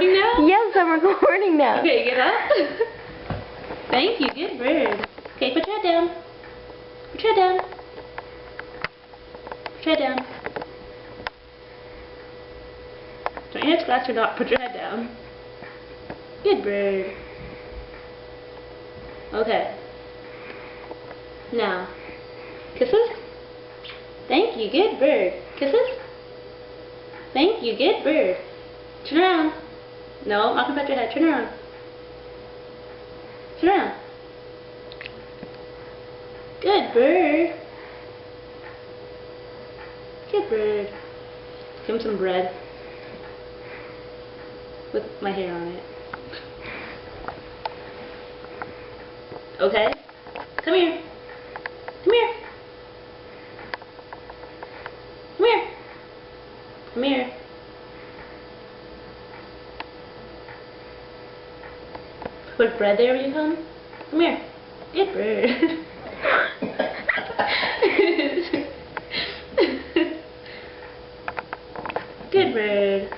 recording now? Yes, I'm recording now. Okay, get up. Thank you, good bird. Okay, put your head down. Put your head down. Put your head down. Don't your head scratch or not, put your head down. Good bird. Okay. Now, kisses? Thank you, good bird. Kisses? Thank you, good bird. Turn around. No, I'm not gonna pat your head. Turn around. Turn around. Good bird. Good bird. Give him some bread with my hair on it. Okay? Come here. Come here. Come here. Come here. Put bread there when you come. Come here. Good bird. Good bird.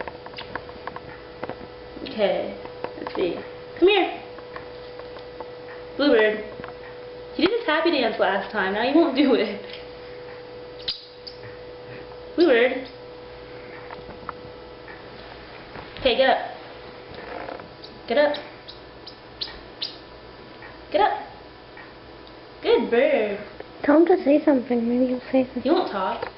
Okay. Let's see. Come here. Bluebird. You did this happy dance last time. Now you won't do it. Bluebird. Okay, get up. Get up. Get up. Good bird. Tell him to say something. Maybe he'll say something. He won't talk.